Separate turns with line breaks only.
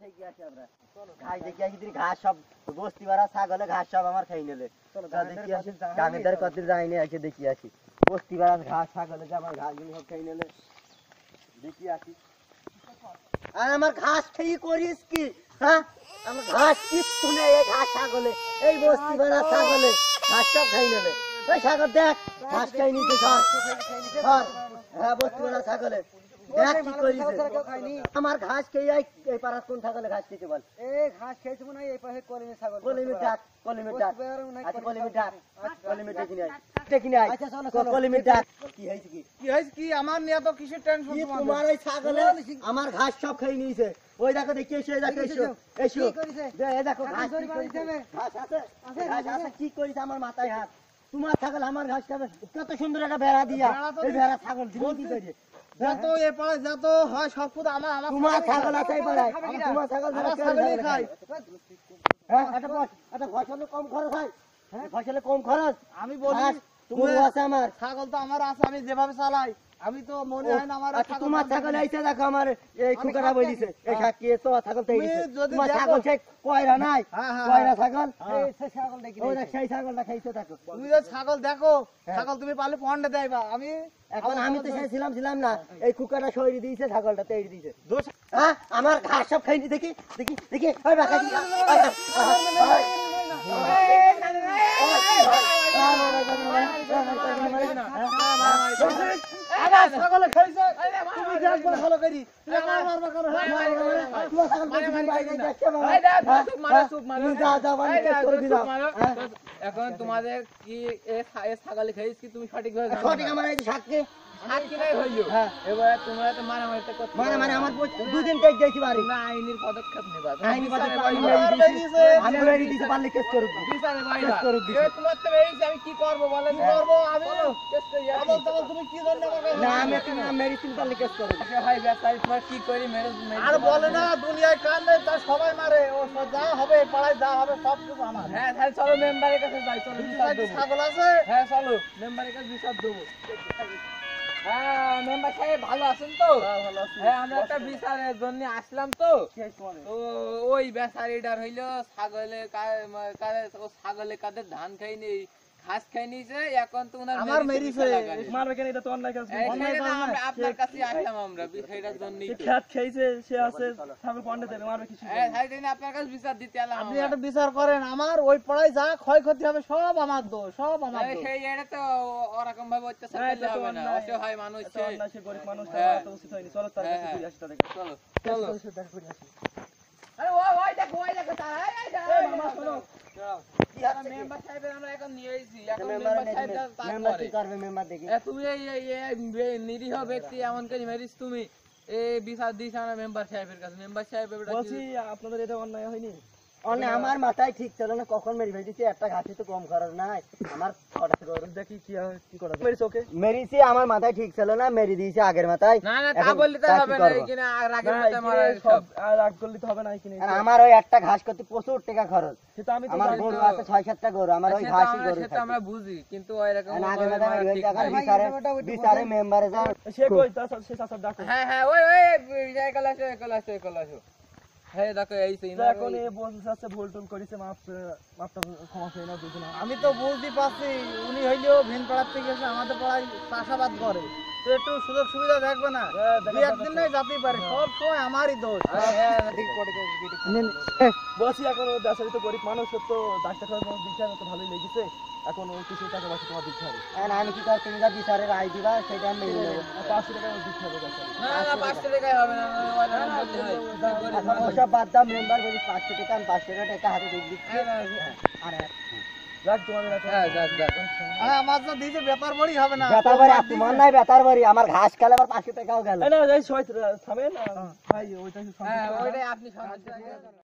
থেকে আসি আমরা ঘাস দেখি আসি ঘাস সব বস্তি বাড়া ছাগলে ঘাস সব আমার খাই নিলে দেখি আসি গ্রামের ধারে কত যাইনি এসে দেখি আসি বস্তি বাড়া ঘাস ছাগলে যে আমার ঘাসগুলো সব খাই নিলে দেখি আসি। আর আমার ঘাস খেয়ে করিস কি? হ্যাঁ আমার ঘাস কিচ্ছু নেই, এই ঘাস ছাগলে এই বস্তি বাড়া ছাগলে ঘাস সব খাই নেবে। ওই ছাগল দেখ ঘাস খাই নিতে হ্যাঁ বস্তি বাড়া ছাগলে দেখ কি করিস। আমার ঘাস খেয়ে এই পাড়ার কোন ছাগলে ঘাস খেয়েছে বল?
এই ঘাস খেয়েছে মনে হয় এই পাশে কলিমের ছাগল।
কলিমের ডাক কলিমের ডাক আচ্ছা কলিমের ডাক কলিমের ডাক নিয়ে দেখি নাই। আচ্ছা চলো চলো কলিমের ডাক কি হইছে কি
কি হইছে কি? আমার নিয়ে তো কিসের টেনশন তোমার?
তোমার ওই ছাগলে আমার ঘাস সব খেয়ে নিয়েছে। ওই দেখো দেখি এসো এই দেখো এসো এসো এই দেখো ঘাস কি করেছে? ঘাস আছে ঘাস আছে কি করেছে আমার মাথায় হাত। তোমার ছাগল আমার ঘাস খাবে কত সুন্দর একটা বেড়া দিয়া এই বেড়া ছাগল দিন কি করে
যত এ পাড়ায় যত হয় সব কিছু আমার আমার
তোমার ছাগল আছে এই পাড়ায় তোমার ছাগল
ছাগলই খায়।
হ্যাঁ এটা ফসলে কম খরচ হয় হ্যাঁ ফসলে কম খরচ
আমি বলি
তোমার আছে আমার
ছাগল তো আমার আছে, আমি যেভাবে চালাই আমি তো মনে হয় না আমার
তোমার ছাগল আইছে দেখো আমার এই খুকারা বলিছে এই সাক্ষী তো ছাগল তো এইছে তোমার ছাগল সে কয়রা নাই কয়রা ছাগল
এই ছাগল দেখি
ওই দেখ সেই ছাগলটা খাইছো দেখো
তুমি যে ছাগল দেখো ছাগল তুমি পারলে পন্ডে দেইবা।
এখন আমি তো ছিলাম না এই কুকাটা শরীরে দিয়েছে ছাগলটা তৈরি দিয়েছে হ্যাঁ আমার ঘাস সব খাইনি দেখি দেখি দেখি ওই বাকা দি
ছাগলে খাইছে তুমি দেখবা ভালো করি আমার মারবা কেন?
এখন তোমাদের কি ছাগলে খাইছ কি তুমি সঠিক ভাবে
সঠিক আমার এই সাক্ষী
সাক্ষীরাই হইলো। এবার তোমরা তো মারামারিতে করতে
মানে আমার দুদিন টেক যাইছি বাড়ি
না আইনের পদক্ষেপ নেবা।
আইনি পদক্ষেপ আমি মেরি দিতে পারলে কেস করব
বিচারে বাইরা
কেস করব
এ তোমার তো মেরিছে আমি কি করব বলেন?
করব আমি
কেস করি
আবার তখন তুমি কি জন্য আমাকে
না আমি তুমি মেডিসিন পারলে কেস করব
ভাই ব্যাপারী তোমার কি করি মেরে
আর বলে না দুনিয়ায় কান নেই তার সবাই মারে ও যা হবে পাড়ায় যা হবে সব কিছু আমার।
হ্যাঁ তাহলে চলো মেম্বারের কাছে যাই, চলো বিচার দেবো।
ছাগল আছে
হ্যাঁ চলো মেম্বারের কাছে বিচার দেবো। হ্যাঁ মেম্বার সাহেব ভালো আছেন তো? হ্যাঁ আমরা একটা বিচারের জন্য আসলাম তো ওই বেচারিটার হইলো ছাগলে ছাগলে কাদের ধান খাই নেই ঘাস খাই নিয়েছে এখন তো উনার
আমার মেরিছে
মারবে কেন? এটা তো অন্যায় কাজ।
আপনার কাছে আসলাম আমরা বিষয়টার জন্য
খেত খেয়েছে সে আছে ছাগল পন্ডে দেবে মারবে কিছু।
হ্যাঁ তাই জন্য আপনার কাছে বিচার দিতে এলাম।
আপনি একটা বিচার করেন আমার ওই পাড়ায় যা ক্ষয়ক্ষতি হবে সব আমার দোষ সব আমার দোষ।
সেই এটা তো ওরকম ভাবে অত্যাচার করলে হবে না, অসহায় মানুষ
এটা অন্যায়, সে গরিব মানুষ,
হ্যাঁ।
তো উচিত হয়নি। চলো তার কাছে ঘুরে আসি তাদের কাছে।
চলো চলো আরে ওই দেখো তারা এই মামা শোনো মেম্বার সাহেবের আমরা এখন নিয়ে আইছি এখন মেম্বার সাহেব
মেম্বার কি করবে মেম্বার দেখি
তুমি এই নিরীহ ব্যক্তি এমন করে মেরিস তুমি এই বিচার দিছ না মেম্বার সাহেবের কাছে। মেম্বার সাহেব
বলছি আপনাদের এটা অন্যায় হয়নি?
অনে আমার মাথায় ঠিক ছিল না কখন মেরি ভাই দিছি একটা ঘাসে তো কম খরচ নাই আমার কটা করে
দেখি কি করা যায়। মেরিস ওকে
মেরিছি আমার মাথায় ঠিক ছিল না মেরি দিয়েছি আগের মাথায়
না না তা বললে তো হবে না এখানে রাগের মাথায় মারা
সব আর রাগ করলে তো হবে না এখানে।
আর আমার ওই একটা ঘাস করতে প্রচুর টাকা খরচ।
সেটা আমি তো
আমার গরু আছে 6-7টা গরু আমার ওই ঘাসই গরু
সেটা আমরা বুঝি কিন্তু ওইরকম
আগের মাথায় মেরি ভাই টাকা বিচারে মেম্বারে যা
সে কই তার সে সাসার ডাকো।
হ্যাঁ হ্যাঁ ওই কলাসো হ্যাঁ দেখো এই সিন
এখন এই বলছে আছে ভুল টুল করেছে মাপটা ক্ষমা চাই না দুজন।
আমি তো বুঝতে পারছি উনি হইলেও ভিন পাড়ার থেকে এসে আমাদের পাড়ায় চাষাবাদ করে তো একটু সুযোগ সুবিধা দেখবে না দুই একদিন নাই যাতেই পারে সব সময় আমারই দোষ।
বলছি এখন ও বেচারি তো গরিব মানুষ, ওর তো ডাক্তার খাওয়ার দিচ্ছে তো ভালোই লেগেছে। এখন ও কিছু টাকা বাকি তোমার দিতে হবে।
আমি কি কর তুমি যা বিচারের আই দিবা সেটা আমি মেনে নেব।
500 টাকা দিতে হবে বেচারি।
না না 500 টাকাই হবে না ওইরকম বলতে হয়
ওসব বাদ দাও মেম্বার বলি 500 টাকা আমি 500 টাকা হাতে দিয়ে দিচ্ছি। আরে
রাখ তোমাদের একটা।
হ্যাঁ যাক
আমার তো দিতে ব্যাপার বড়ি হবে না
বেতার বাড়ি তোমার নাই বেতার বাড়ি আমার ঘাস খেলে আবার 500 টাকাও গেল।
না এই সবাই থামেন ভাই ওইটা
হ্যাঁ ওইটাই আপনি